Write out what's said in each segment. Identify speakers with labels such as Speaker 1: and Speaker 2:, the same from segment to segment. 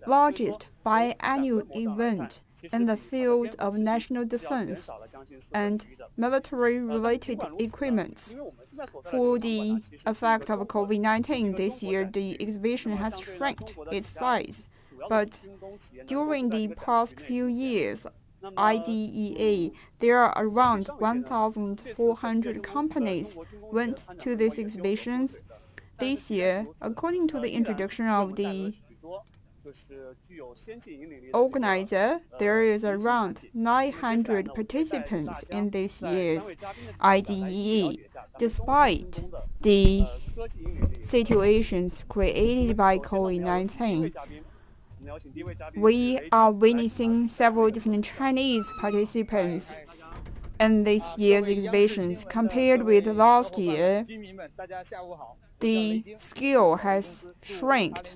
Speaker 1: largest biannual event in the field of national defense and military-related equipment. For the effect of COVID-19 this year, the exhibition has shrunk its size, but during the past few years, IDEA, there are around 1,400 companies went to these exhibitions. This year, according to the introduction of the organizer, there is around 900 participants in this year's IDEA. Despite the situations created by COVID-19, we are witnessing several different Chinese participants in this year's exhibitions. Compared with last year, the scale has shrunk.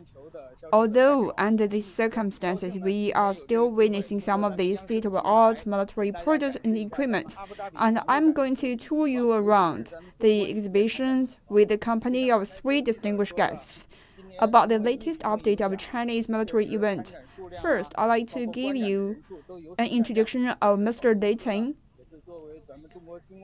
Speaker 1: Although under these circumstances, we are still witnessing some of the state-of-the-art military products and equipment. And I'm going to tour you around the exhibitions with the company of 3 distinguished guests about the latest update of Chinese military event. First, I'd like to give you an introduction of Mr. Lei Ting.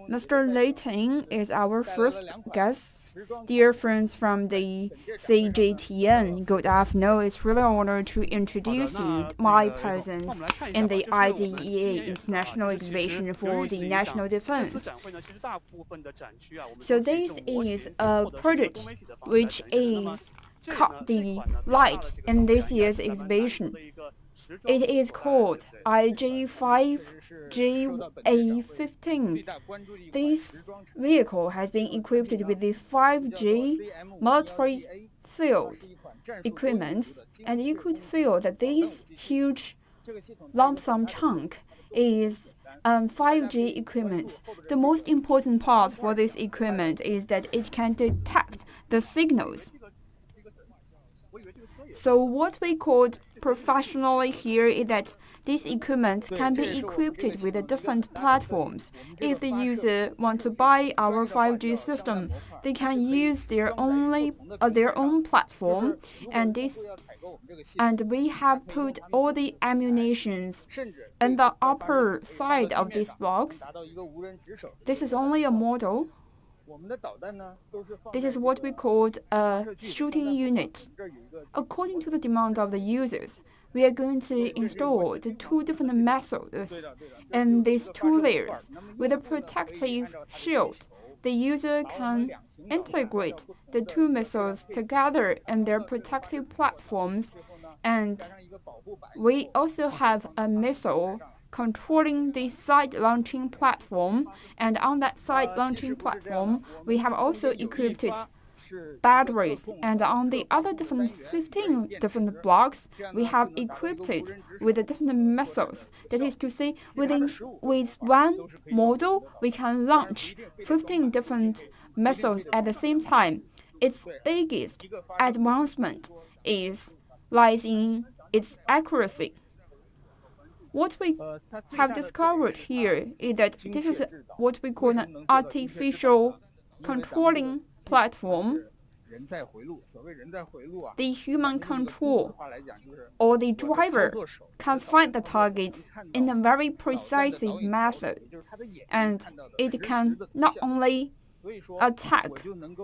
Speaker 1: Mr. Lei Ting is our first guest. Dear friends from the CGTN, good afternoon. It's really an honor to introduce you my presence in the IDEA International Exhibition for the National Defense. So this is a product which is caught the light in this year's exhibition. It is called IG5GA15. This vehicle has been equipped with the 5G military field equipment, and you could feel that this huge lump sum chunk is 5G equipment. The most important part for this equipment is that it can detect the signals. So what we call professionally here is that this equipment can be equipped with the different platforms. If the user want to buy our 5G system, they can use their own platform, and we have put all the ammunitions in the upper side of this box. This is only a model. This is what we call a shooting unit. According to the demand of the users, we are going to install the 2 different methods in these 2 layers. With a protective shield, the user can integrate the 2 missiles together in their protective platforms, and we also have a missile controlling the side launching platform, and on that side launching platform, we have also equipped batteries, and on the other 15 different blocks, we have equipped it with the different missiles. That is to say, with one model, we can launch 15 different missiles at the same time. Its biggest advancement lies in its accuracy. What we have discovered here is that this is what we call an artificial controlling platform. The human control or the driver can find the targets in a very precise method, and it can not only attack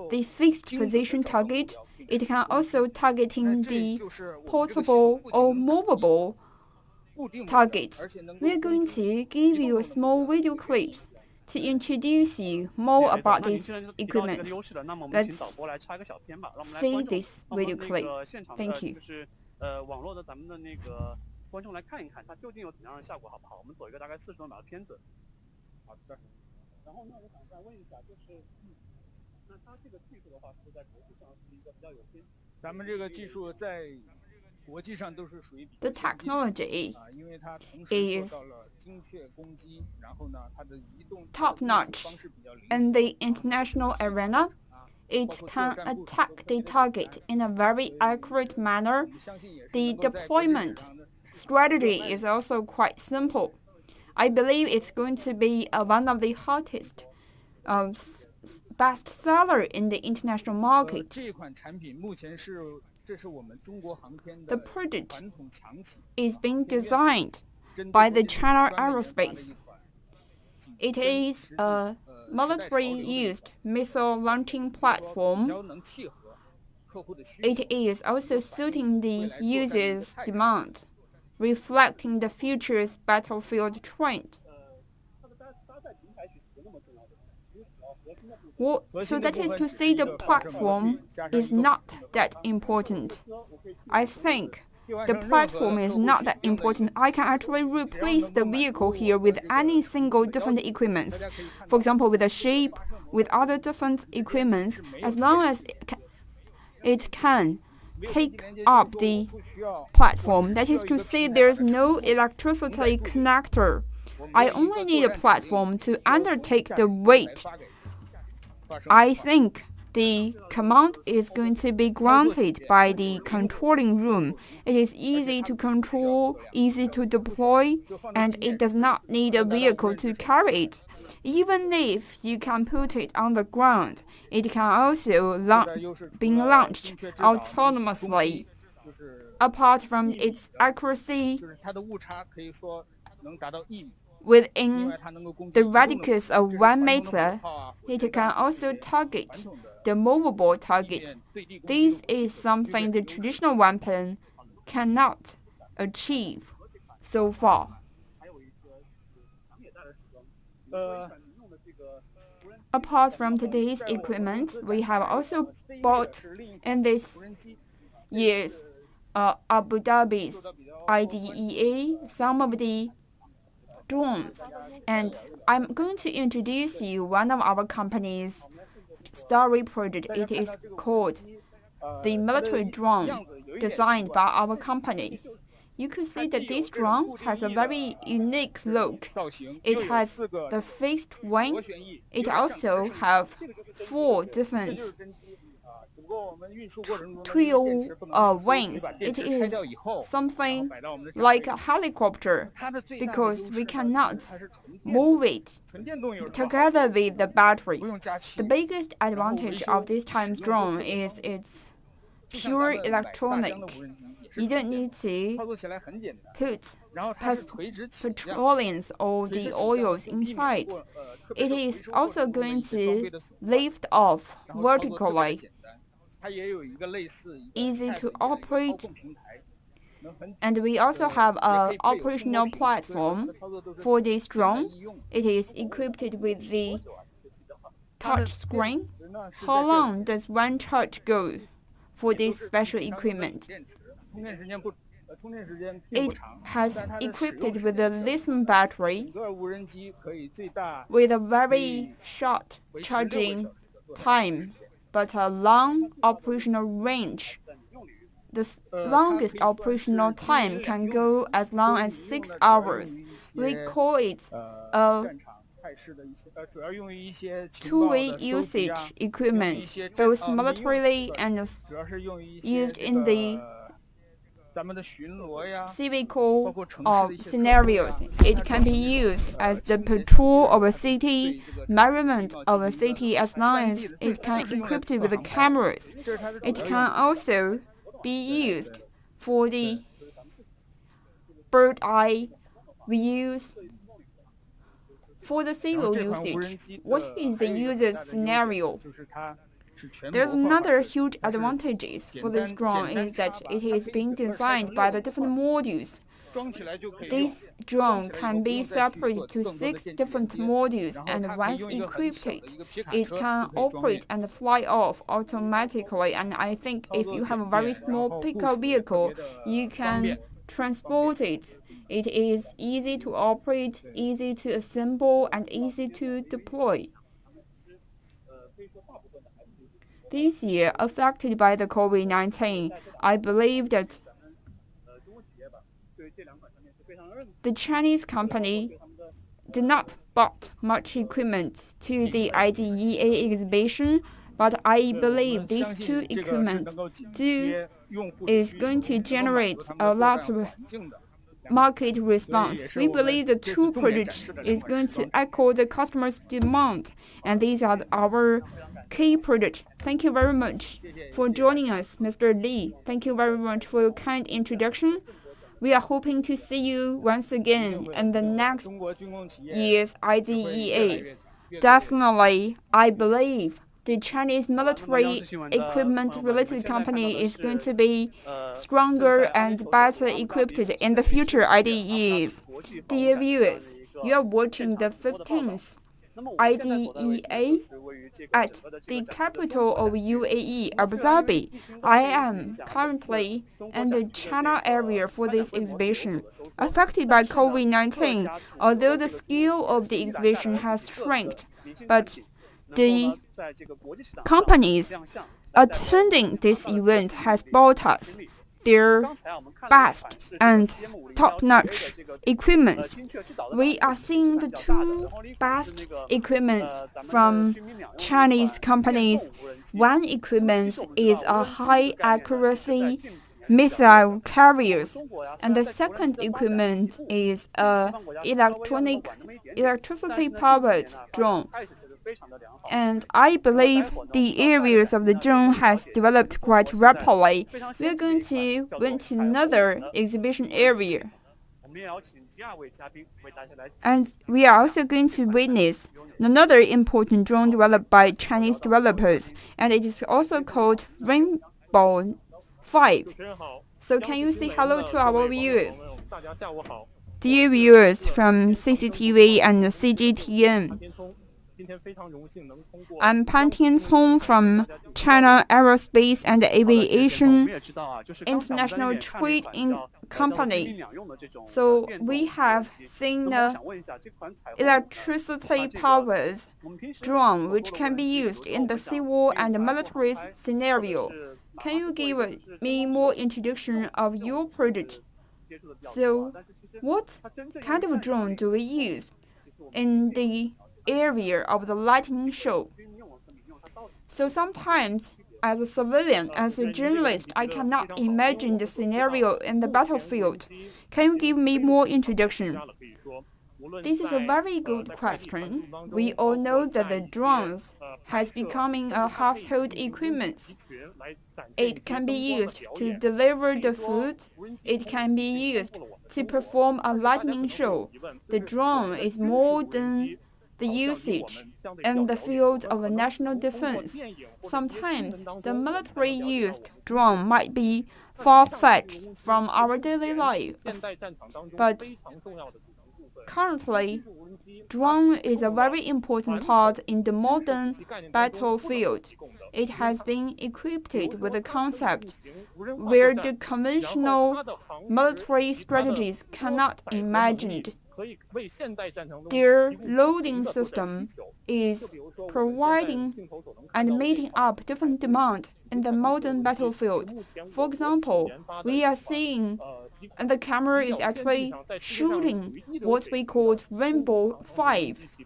Speaker 1: the fixed position target, it can also targeting the portable or movable targets. We are going to give you a small video clips to introduce you more about this equipment. Let's see this video clip. Thank you.
Speaker 2: 观众来看一看它究竟有怎样的效果，好不好？我们走一个大概40多秒的片子。好的。然后呢，我想再问一下，那它这个技术的话，是不是在国际上是一个比较有先进？咱们这个技术在国际上都是属于比较
Speaker 1: The technology is top-notch in the international arena. It can attack the target in a very accurate manner. The deployment strategy is also quite simple. I believe it's going to be one of the hottest best seller in the international market. The product is being designed by the China Aerospace. It is a military-used missile launching platform. It is also suiting the user's demand, reflecting the future's battlefield trend. So that is to say the platform is not that important. I think the platform is not that important. I can actually replace the vehicle here with any single different equipments. For example, with a ship, with other different equipments, as long as it can take up the platform. That is to say, there's no electricity connector. I only need a platform to undertake the weight. I think the command is going to be granted by the controlling room. It is easy to control, easy to deploy, and it does not need a vehicle to carry it. Even if you can put it on the ground, it can also be launched autonomously. Apart from its accuracy, within the radius of 1 meter, it can also target the movable target. This is something the traditional weapon cannot achieve so far. Apart from today's equipment, we have also bought in this year's Abu Dhabi's IDEA some of the drones, and I'm going to introduce you one of our company's story project. It is called the military drone designed by our company. You could see that this drone has a very unique look. It has the fixed wing. It also has 4 different trio wings. It is something like a helicopter because we cannot move it together with the battery. The biggest advantage of this time's drone is its pure electronic. You don't need to put petroleum or the oils inside. It is also going to lift off vertically, easy to operate, and we also have an operational platform for this drone. It is equipped with the touch screen. How long does one charge go for this special equipment? It has equipped with a lithium battery with a very short charging time, but a long operational range. The longest operational time can go as long as 6 hours. We call it a two-way usage equipment, both militarily and used in the civical scenarios. It can be used as the patrol of a city, measurement of a city, as long as it can be equipped with the cameras. It can also be used for the bird eye views. For the civil usage, what is the user's scenario? There's another huge advantage for this drone is that it is being designed by the different modules. This drone can be separated to 6 different modules, and once equipped, it can operate and fly off automatically. And I think if you have a very small pickup vehicle, you can transport it. It is easy to operate, easy to assemble, and easy to deploy. This year, affected by the COVID-19, I believe that the Chinese company did not bought much equipment to the IDEA exhibition, but I believe these 2 equipment is going to generate a lot of market response. We believe the tool project is going to echo the customer's demand, and these are our key projects. Thank you very much for joining us, Mr. Li. Thank you very much for your kind introduction. We are hoping to see you once again in the next year's IDEA. Definitely, I believe the Chinese military equipment related company is going to be stronger and better equipped in the future IDEs. Dear viewers, you are watching the 15th IDEA at the capital of UAE, Abu Dhabi. I am currently in the China area for this exhibition. Affected by COVID-19, although the scale of the exhibition has shrinked, but the companies attending this event has bought us their best and top-notch equipments. We are seeing the two best equipments from Chinese companies. One equipment is a high-accuracy missile carriers, and the second equipment is a electricity-powered drone. And I believe the areas of the drone has developed quite rapidly. We are going to went to another exhibition area. And we are also going to witness another important drone developed by Chinese developers, and it is also called Rainbow 5. So can you say hello to our viewers? Dear viewers from CCTV and CGTN, I'm Pan Tiancong from China Aerospace and Aviation International Trade Company. So we have seen the electricity-powered drone which can be used in the civil and military scenario. Can you give me more introduction of your project? So what kind of drone do we use in the area of the lightning show? So sometimes, as a civilian, as a journalist, I cannot imagine the scenario in the battlefield. Can you give me more introduction? This is a very good question. We all know that the drones has becoming a household equipment. It can be used to deliver the food. It can be used to perform a lightning show. The drone is more than the usage in the field of national defense. Sometimes the military used drone might be far-fetched from our daily life, but currently, drone is a very important part in the modern battlefield. It has been equipped with a concept where the conventional military strategies cannot imagine. Their loading system is providing and meeting up different demand in the modern battlefield. For example, we are seeing, and the camera is actually shooting what we call Rainbow 5.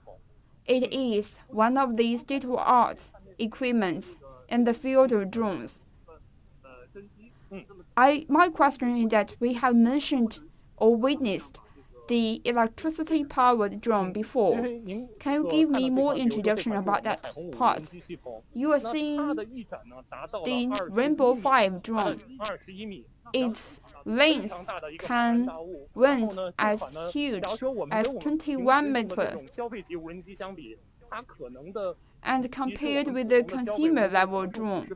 Speaker 1: It is one of the state-of-the-art equipments in the field of drones. My question is that we have mentioned or witnessed the electricity-powered drone before. Can you give me more introduction about that part? You are seeing the Rainbow 5 drone. Its length can went as huge as 21 meters. And compared with the consumer-level drone,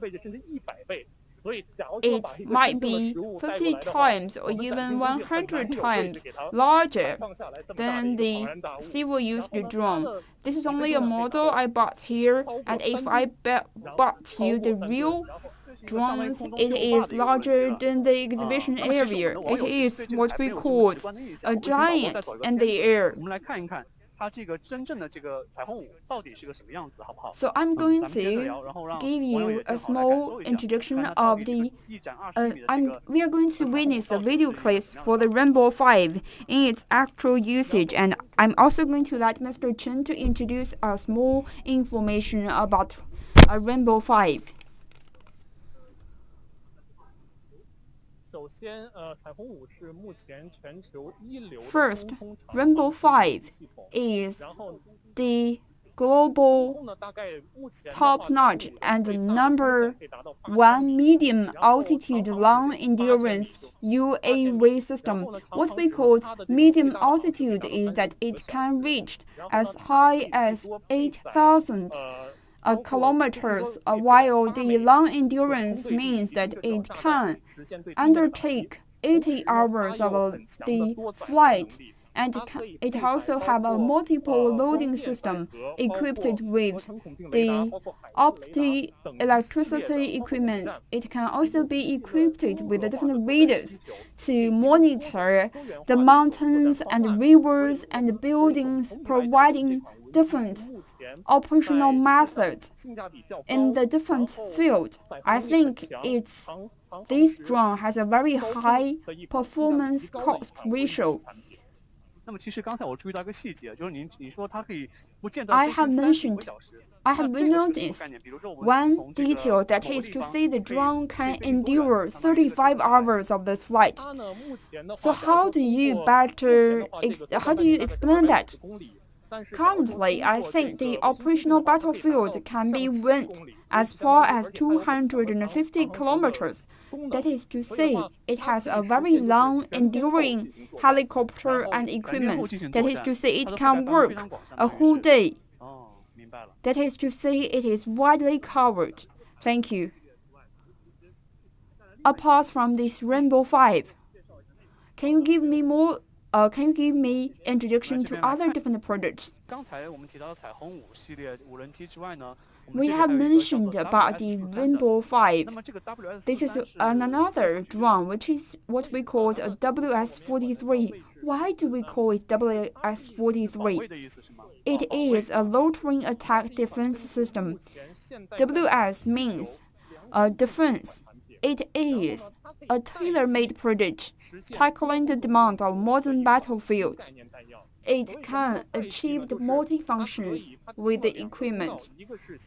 Speaker 1: it might be 50 times or even 100 times larger than the civil-used drone. This is only a model I bought here, and if I bought you the real drones, it is larger than the exhibition area. It is what we call a giant in the air. So I'm going to give you a small introduction of the. We are going to witness a video clips for the Rainbow 5 in its actual usage, and I'm also going to let Mr. Chen to introduce us more information about a Rainbow 5. First, Rainbow 5 is the global top-notch and number one medium altitude long endurance UAV system. What we call medium altitude is that it can reach as high as 8,000 kilometers, while the long endurance means that it can undertake 80 hours of the flight, and it also have a multiple loading system equipped with the electricity equipment. It can also be equipped with the different radars to monitor the mountains and rivers and buildings, providing different operational methods in the different field. I think this drone has a very high performance cost ratio. I have noticed one detail, that is to say the drone can endure 35 hours of the flight. So how do you explain that? Currently, I think the operational battlefield can be went as far as 250 kilometers. That is to say, it has a very long, enduring helicopter and equipment. That is to say, it can work a whole day. That is to say, it is widely covered. Thank you. Apart from this Rainbow 5, can you give me introduction to other different products? We have mentioned about the Rainbow 5. This is another drone, which is what we call a WS-43. Why do we call it WS-43? It is a loitering attack defense system. WS means defense. It is a tailor-made product tackling the demand of modern battlefield. It can achieve the multi-functions with the equipment.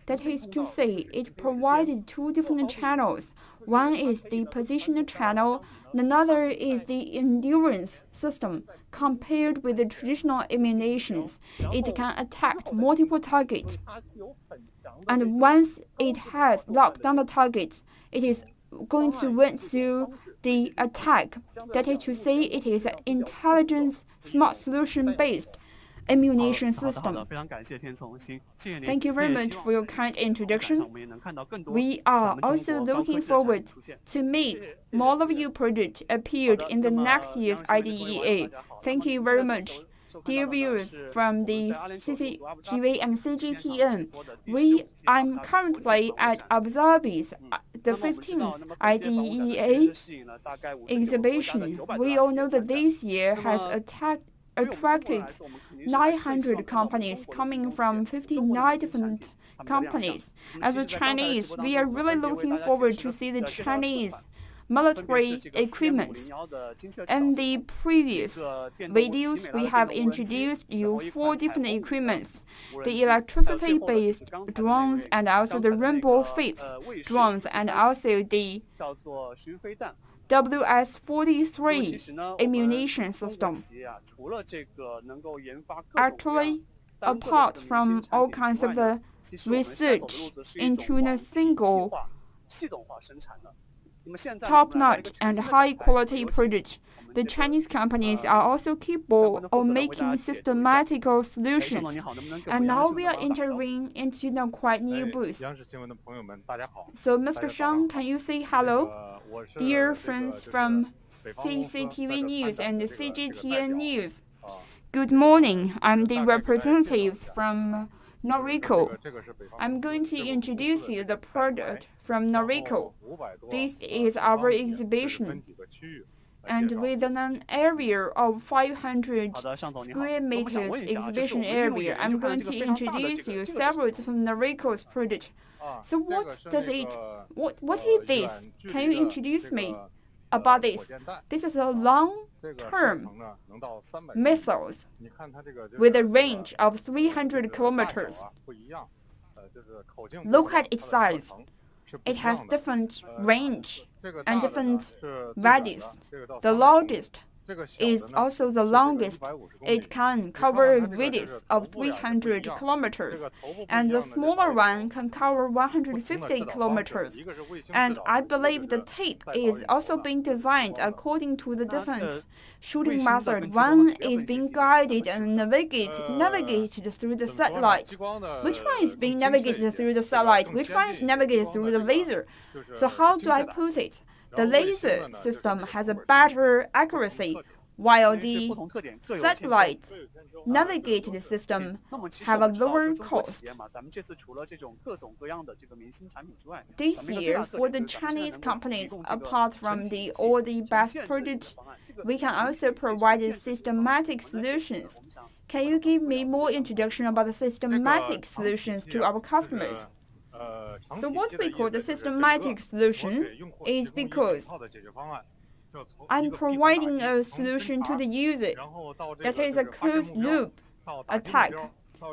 Speaker 1: That is to say, it provided two different channels. One is the positional channel, another is the endurance system. Compared with the traditional ammunitions, it can attack multiple targets. And once it has locked down the target, it is going to went through the attack. That is to say, it is an intelligence smart solution-based ammunition system. Thank you very much for your kind introduction. We are also looking forward to meet more of your products appeared in the next year's IDEA. Thank you very much. Dear viewers from the CCTV and CGTN, I'm currently at Abu Dhabi's the 15th IDEA exhibition. We all know that this year has attracted 900 companies coming from 59 different companies. As a Chinese, we are really looking forward to see the Chinese military equipment. In the previous videos, we have introduced you 4 different equipments: the electricity-based drones, and also the Rainbow 5 drones, and also the WS-43 ammunition system. Actually, apart from all kinds of the research into a single top-notch and high-quality product, the Chinese companies are also capable of making systematical solutions. And now we are entering into the quite new booth. So, Mr. Shang, can you say hello? Dear friends from CCTV News and CGTN News, good morning. I'm the representatives from Noriko. I'm going to introduce you the product from Noriko. This is our exhibition. And with an area of 500 square meters exhibition area, I'm going to introduce you several different Noriko's products. So what is this? Can you introduce me about this? This is a long-term missiles with a range of 300 kilometers. Look at its size. It has different range and different radius. The largest is also the longest. It can cover a radius of 300 kilometers, and the smaller one can cover 150 kilometers. And I believe the tape is also being designed according to the different shooting method. One is being guided and navigated through the satellite. Which one is being navigated through the satellite? Which one is navigated through the laser? So how do I put it? The laser system has a better accuracy, while the satellite navigated system have a lower cost. This year, for the Chinese companies, apart from all the best products, we can also provide systematic solutions. Can you give me more introduction about the systematic solutions to our customers? So what we call the systematic solution is because I'm providing a solution to the user that is a closed loop attack,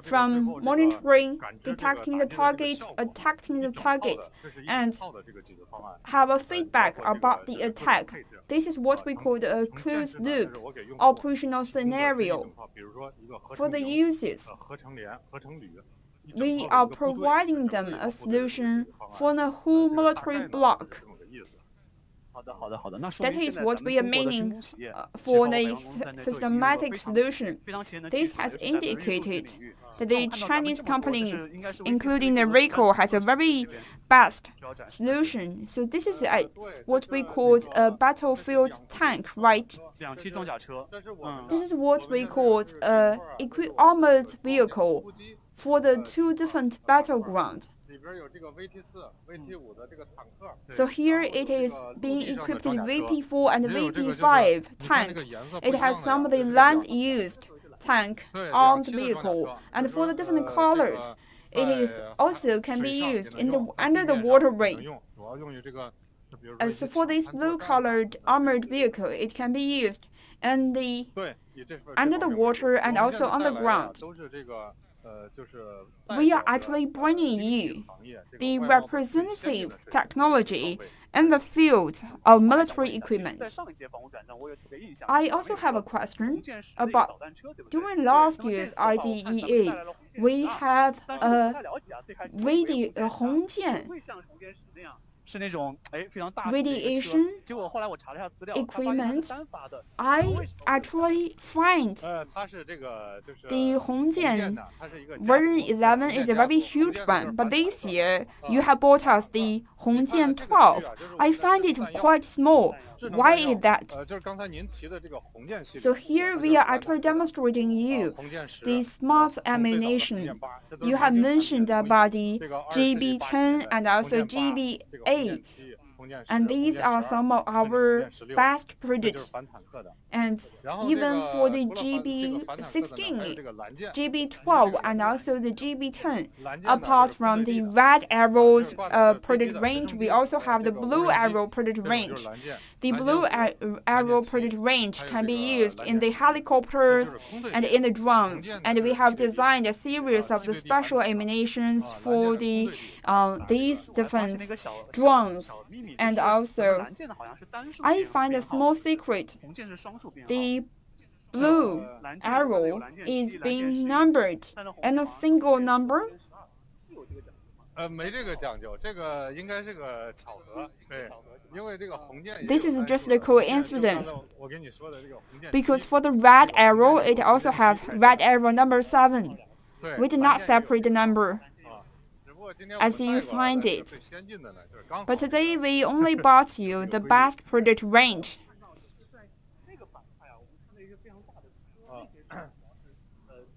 Speaker 1: from monitoring, detecting the target, attacking the target, and have a feedback about the attack. This is what we call a closed loop operational scenario for the users. We are providing them a solution for the whole military block. That is what we are meaning for the systematic solution. This has indicated that the Chinese company, including the Ricoh, has a very best solution. So this is what we call a battlefield tank, right? This is what we call an armored vehicle for the two different battlegrounds. So here it is being equipped with VP4 and VP5 tank. It has some of the land-used tank armed vehicle, and for the different colors, it is also can be used in the under the waterway. So for this blue-colored armored vehicle, it can be used in the under the water and also on the ground. We are actually bringing you the representative technology in the field of military equipment. I also have a question about during last year's IDEA, we have a Hongjian radiation equipment. I actually find the Hongjian version 11 is a very huge one, but this year you have bought us the Hongjian 12. I find it quite small. Why is that? So here we are actually demonstrating you the smart ammunition. You have mentioned about the GB10 and also GB8. And these are some of our best products. And even for the GB16, GB12, and also the GB10, apart from the red arrows product range, we also have the blue arrow product range. The blue arrow product range can be used in the helicopters and in the drones. And we have designed a series of the special ammunitions for the these different drones. And also, I find a small secret. The blue arrow is being numbered in a single number. This is just a coincidence. Because for the red arrow, it also have red arrow number 7. We did not separate the number as you find it. But today we only bought you the best product range.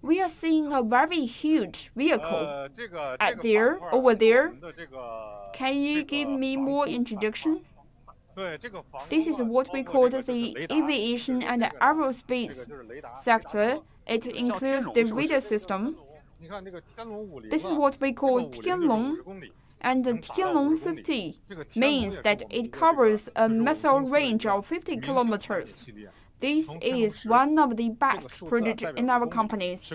Speaker 1: We are seeing a very huge vehicle over there. Can you give me more introduction? This is what we call the aviation and aerospace sector. It includes the radar system. This is what we call Tianlong, and the Tianlong 50 means that it covers a missile range of 50 kilometers. This is one of the best products in our companies.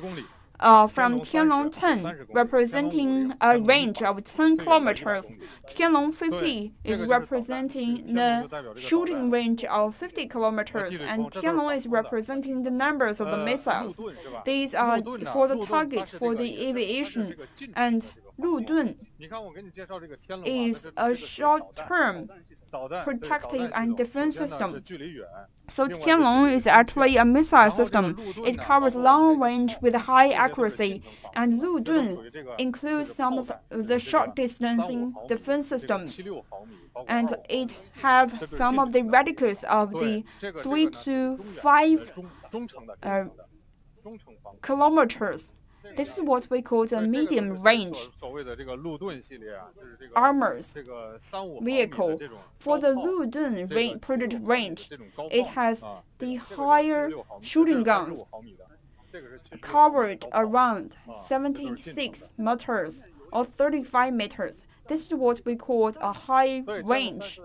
Speaker 1: from Tianlong 10, representing a range of 10 kilometers. Tianlong 50 is representing the shooting range of 50 kilometers, and Tianlong is representing the numbers of the missiles. These are for the target for the aviation, and 陆盾 is a short-term protective and defense system. So Tianlong is actually a missile system. It covers long range with high accuracy, and 陆盾 includes some of the short distancing defense systems, and it have some of the radicals of the 3 to 5 kilometers. This is what we call the medium range armors vehicle. For the 陆盾project range, it has the higher shooting guns covered around 76 meters or 35 meters. This is what we call a high range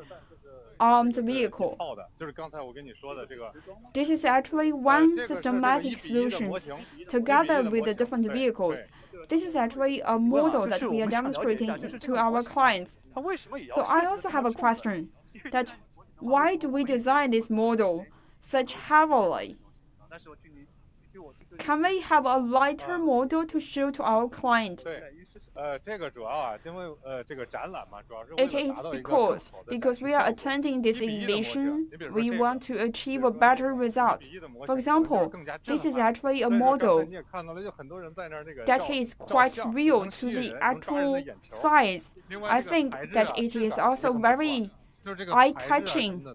Speaker 1: armed vehicle. This is actually one systematic solution together with the different vehicles. This is actually a model that we are demonstrating to our clients. So I also have a question that why do we design this model such heavily? Can we have a lighter model to show to our client? It is because we are attending this exhibition, we want to achieve a better result. For example, this is actually a model that is quite real to the actual size. I think that it is also very eye-catching.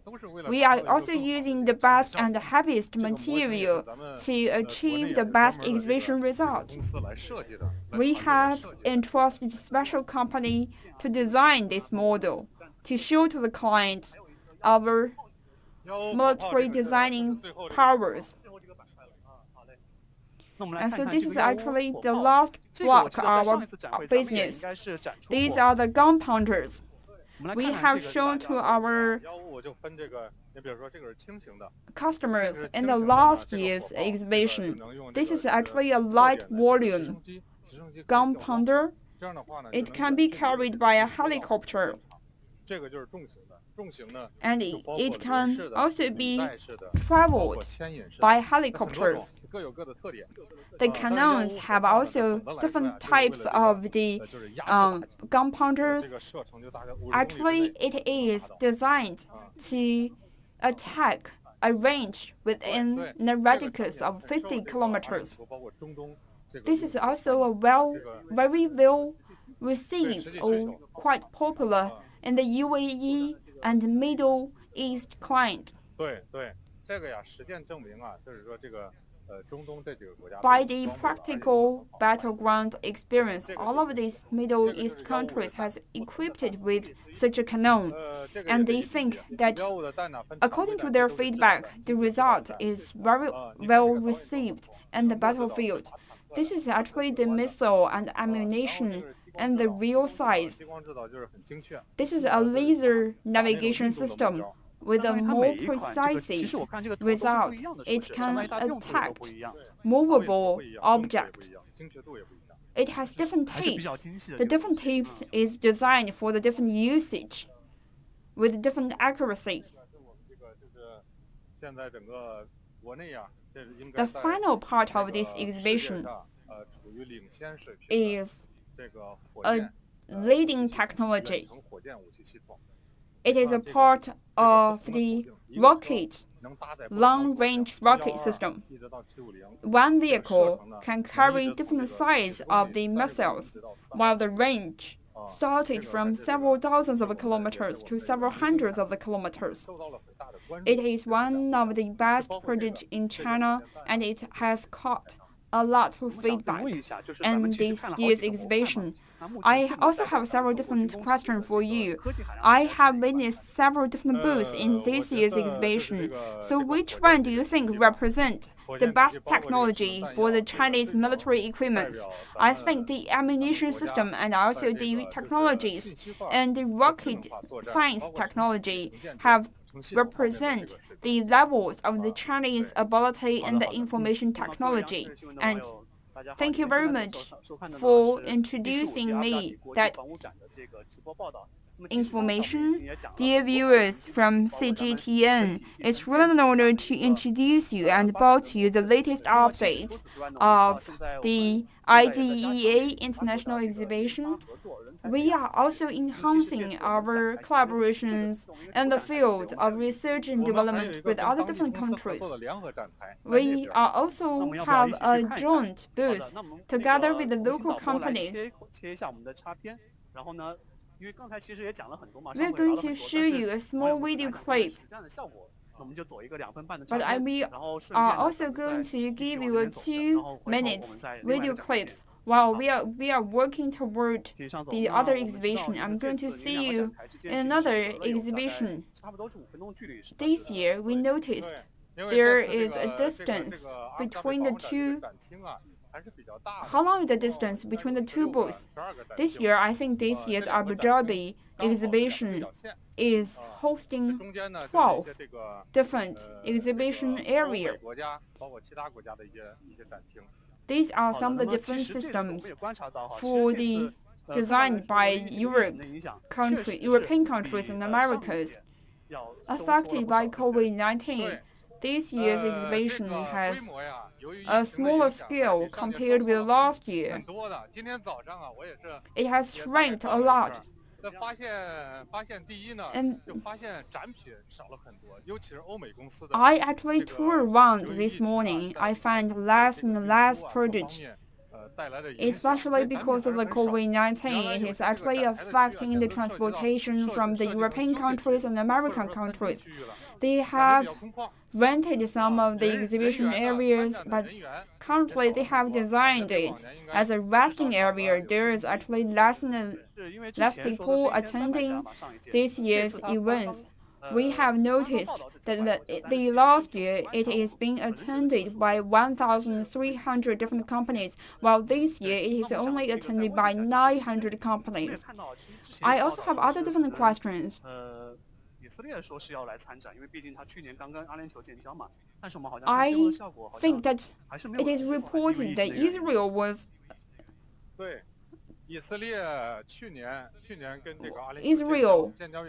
Speaker 1: We are also using the best and the heaviest material to achieve the best exhibition result. We have entrusted a special company to design this model to show to the clients our military designing powers. And so this is actually the last block of our business. These are the gun pointers. We have shown to our customers in the last year's exhibition. This is actually a light volume gun pounder. It can be carried by a helicopter, and it can also be traveled by helicopters. The cannons have also different types of the gun pointers. Actually, it is designed to attack a range within the radius of 50 kilometers. This is also a very well received or quite popular in the UAE and Middle East client. By the practical battleground experience, all of these Middle East countries has equipped it with such a cannon, and they think that, according to their feedback, the result is very well received in the battlefield. This is actually the missile and ammunition and the real size. This is a laser navigation system with a more precise result. It can attack movable objects. It has different tips. The different tips is designed for the different usage with different accuracy. The final part of this exhibition is a leading technology. It is a part of the rocket, long-range rocket system. One vehicle can carry different sizes of the missiles, while the range started from several thousands of kilometers to several hundreds of kilometers. It is one of the best projects in China, and it has caught a lot of feedback in this year's exhibition. I also have several different questions for you. I have witnessed several different booths in this year's exhibition. So which one do you think represent the best technology for the Chinese military equipment? I think the ammunition system and also the technologies and the rocket science technology have represent the levels of the Chinese ability in the information technology. And Thank you very much for introducing me that information. Dear viewers from CGTN, it's really an honor to introduce you and about you the latest updates of the IDEA International Exhibition. We are also enhancing our collaborations in the field of research and development with other different countries. We are also have a joint booth together with the local companies. We're going to show you a small video clip, but we are also going to give you a 2-minute video clips while we are working toward the other exhibition. I'm going to see you in another exhibition. This year, we noticed there is a distance between the two. How long is the distance between the two booths? This year, I think this year's Abu Dhabi exhibition is hosting 12 different exhibition areas. These are some of the different systems for the designed by European countries and Americas. Affected by COVID-19, this year's exhibition has a smaller scale compared with last year. It has shrank a lot. And I actually toured around this morning. I find less and less products, especially because of the COVID-19. It is actually affecting the transportation from the European countries and American countries. They have rented some of the exhibition areas, but currently they have designed it as a resting area. There is actually less people attending this year's events. We have noticed that the last year it is being attended by 1,300 different companies, while this year it is only attended by 900 companies. I also have other different questions. I think that it is reported that Israel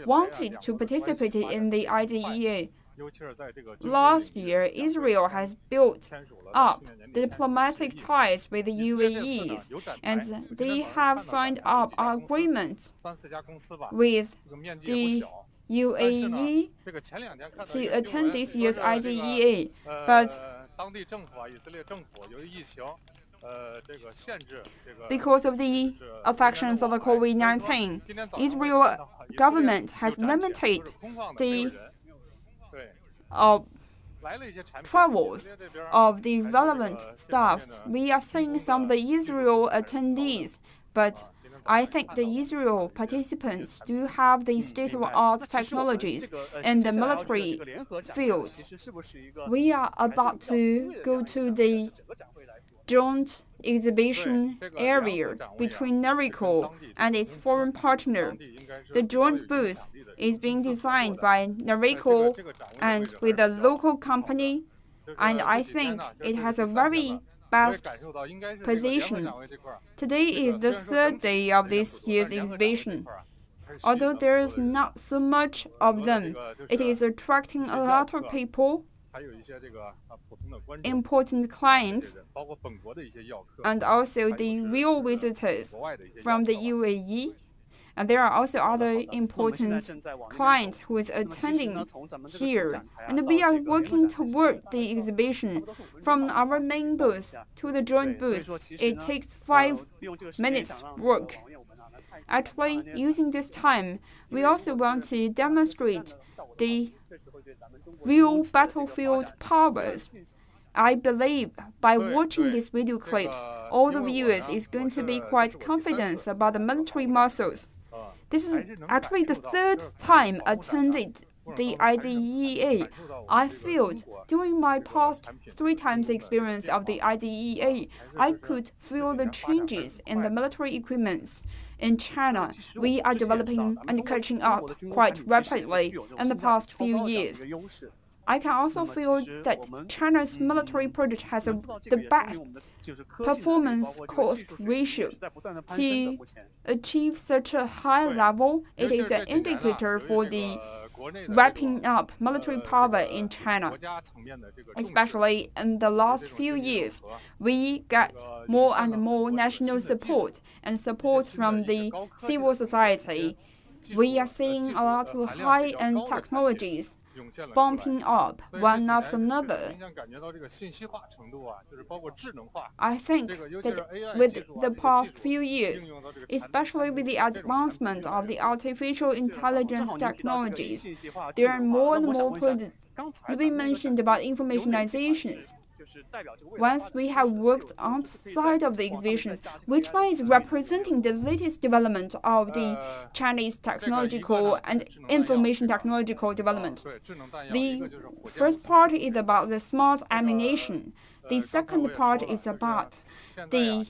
Speaker 1: wanted to participate in the IDEA. Last year, Israel has built up diplomatic ties with the UAE, and they have signed up agreements with the UAE to attend this year's IDEA, but because of the affections of the COVID-19, Israel government has limited the travels of the relevant staffs. We are seeing some of the Israel attendees, but I think the Israel participants do have the state-of-the-art technologies in the military field. We are about to go to the joint exhibition area between Narico and its foreign partner. The joint booth is being designed by Narico and with a local company, and I think it has a very best position. Today is the third day of this year's exhibition. Although there is not so much of them, it is attracting a lot of people, important clients, and also the real visitors from the UAE. And there are also other important clients who is attending here. And we are working toward the exhibition. From our main booth to the joint booth, it takes 5 minutes work. Actually, using this time, we also want to demonstrate the real battlefield powers. I believe by watching these video clips, all the viewers is going to be quite confident about the military muscles. This is actually the third time attended the IDEA. I feel during my past 3 times experience of the IDEA, I could feel the changes in the military equipments. In China, we are developing and catching up quite rapidly in the past few years. I can also feel that China's military project has the best performance cost ratio. To achieve such a high level, it is an indicator for the ramping up military power in China. Especially in the last few years, we get more and more national support and support from the civil society. We are seeing a lot of high-end technologies bumping up one after another. I think that with the past few years, especially with the advancement of the artificial intelligence technologies, there are more and more projects. You mentioned about informatizations. Once we have worked outside of the exhibitions, which one is representing the latest development of the Chinese technological and information technological development? The first part is about the smart ammunition. The second part is about the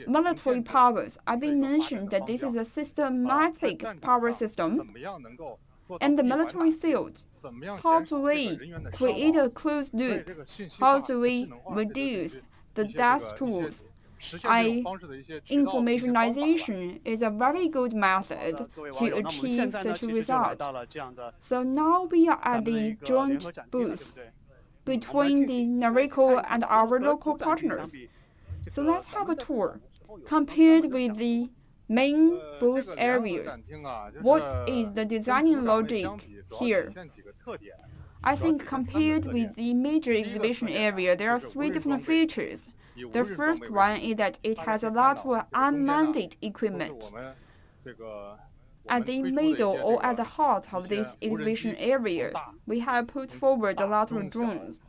Speaker 1: military powers. I've been mentioned that this is a systematic power system. In the military field, how do we create a closed loop? How do we reduce the death tools? Informationization is a very good method to achieve such a result. So now we are at the joint booth between the NARICO and our local partners. So let's have a tour. Compared with the main booth areas, what is the designing logic here? I think compared with the major exhibition area, there are three different features. The first one is that it has a lot of unmanned equipment. At the middle or at the heart of this exhibition area, we have put forward a lot of drones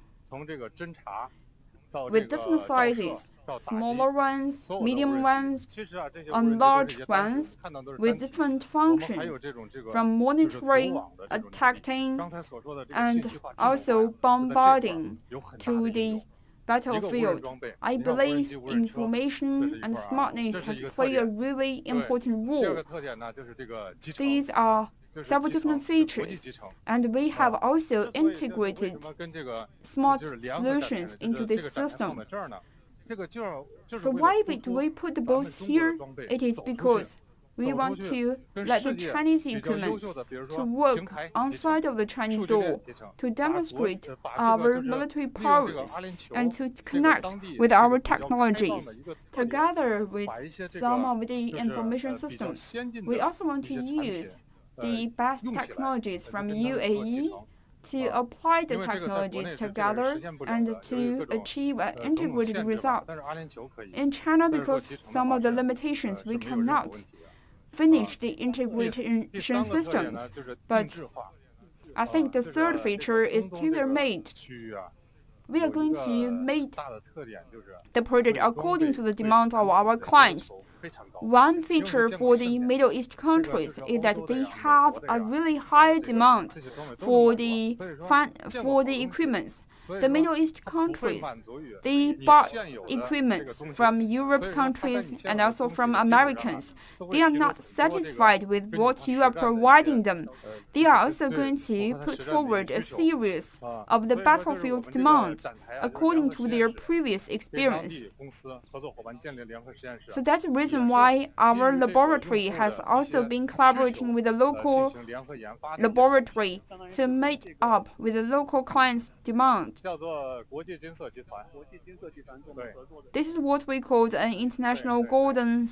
Speaker 1: with different sizes, smaller ones, medium ones, and large ones, with different functions, from monitoring, attacking, and also bombarding to the battlefield. I believe information and smartness has played a really important role. These are several different features, and we have also integrated smart solutions into this system. So why do we put the both here? It is because we want to let the Chinese equipment to work outside of the Chinese door, to demonstrate our military powers, and to connect with our technologies, together with some of the information systems. We also want to use the best technologies from UAE to apply the technologies together and to achieve an integrated result. In China, because some of the limitations, we cannot finish the integration systems, but I think the third feature is tailor-made. We are going to make the project according to the demands of our clients. One feature for the Middle East countries is that they have a really high demand for the equipment. The Middle East countries, they bought equipment from Europe countries and also from Americans. They are not satisfied with what you are providing them. They are also going to put forward a series of the battlefield demands according to their previous experience. So that's the reason why our laboratory has also been collaborating with the local laboratory to meet up with the local clients' demand. This is what we call an international golden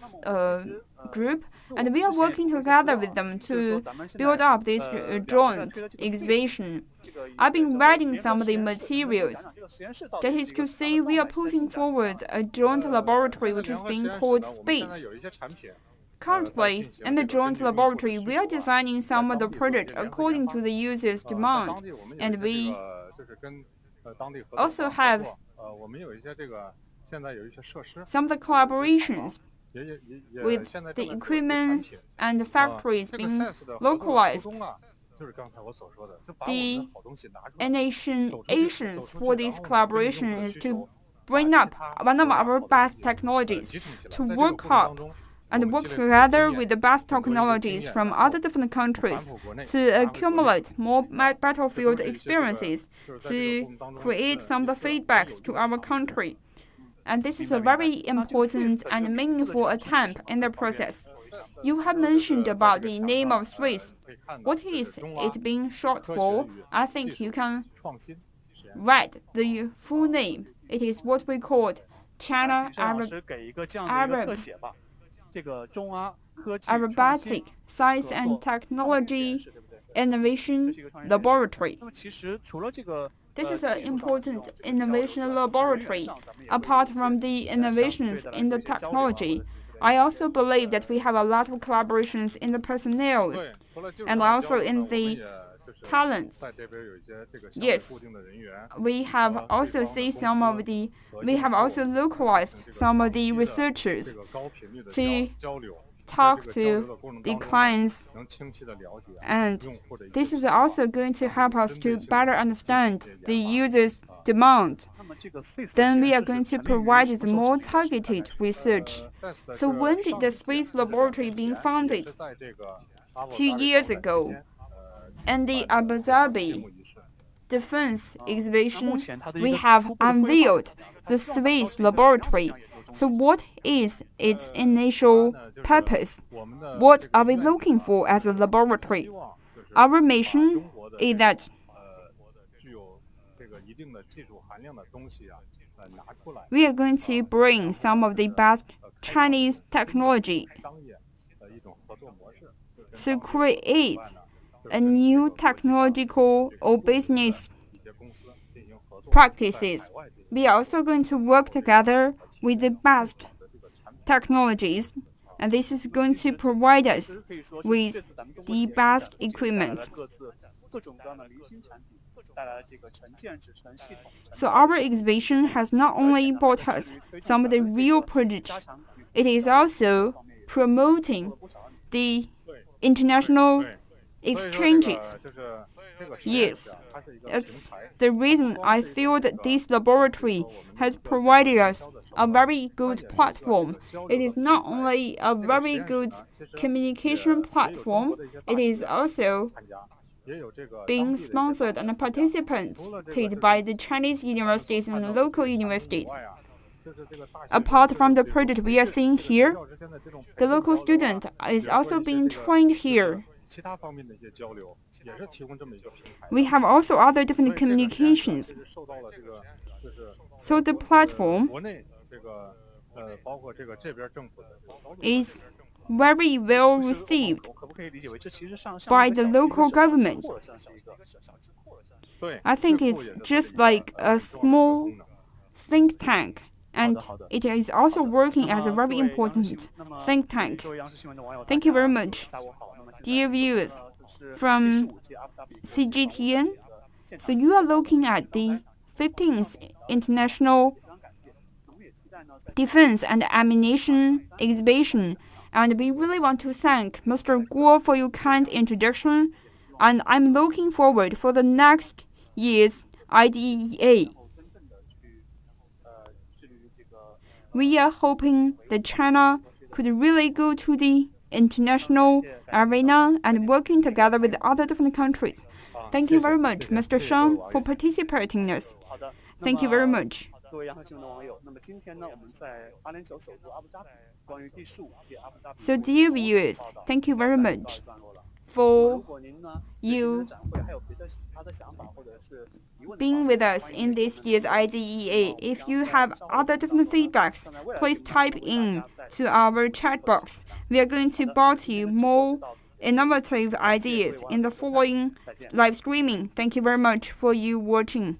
Speaker 1: group, and we are working together with them to build up this joint exhibition. I've been reading some of the materials. That is to say, we are putting forward a joint laboratory which is being called SPACE. Currently, in the joint laboratory, we are designing some of the projects according to the user's demand, and we also have some of the collaborations with the equipment and the factories being localized. The initiations for this collaboration is to bring up one of our best technologies to work up and work together with the best technologies from other different countries to accumulate more battlefield experiences, to create some of the feedbacks to our country. And this is a very important and meaningful attempt in the process. You have mentioned about the name of Swiss. What is it being short for? I think you can write the full name. It is what we call China Aerobatic Science and Technology Innovation Laboratory. This is an important innovation laboratory. Apart from the innovations in the technology, I also believe that we have a lot of collaborations in the personnel and also in the talents. Yes, we have also localized some of the researchers to talk to the clients, and this is also going to help us to better understand the user's demand. Then we are going to provide the more targeted research. So when did the Swiss laboratory being founded? 2 years ago, in the Abu Dhabi Defense Exhibition, we have unveiled the Swiss laboratory. So what is its initial purpose? What are we looking for as a laboratory? Our mission is that we are going to bring some of the best Chinese technology to create a new technological or business practices. We are also going to work together with the best technologies, and this is going to provide us with the best equipment. So our exhibition has not only brought us some of the real projects, it is also promoting the international exchanges. Yes, that's the reason I feel that this laboratory has provided us a very good platform. It is not only a very good communication platform, it is also being sponsored and participated by the Chinese universities and local universities. Apart from the project we are seeing here, the local student is also being trained here. We have also other different communications. So the platform is very well received by the local government. I think it's just like a small think tank, and it is also working as a very important think tank. Thank you very much, dear viewers from CGTN. So you are looking at the 15th International Defense and Ammunition Exhibition, and we really want to thank Mr. Guo for your kind introduction, and I'm looking forward for the next year's IDEA. We are hoping that China could really go to the international arena and working together with other different countries. Thank you very much, Mr. Shang, for participating in this. Thank you very much. So dear viewers, thank you very much for you being with us in this year's IDEA. If you have other different feedbacks, please type in to our chat box. We are going to bring you more innovative ideas in the following live streaming. Thank you very much for you watching.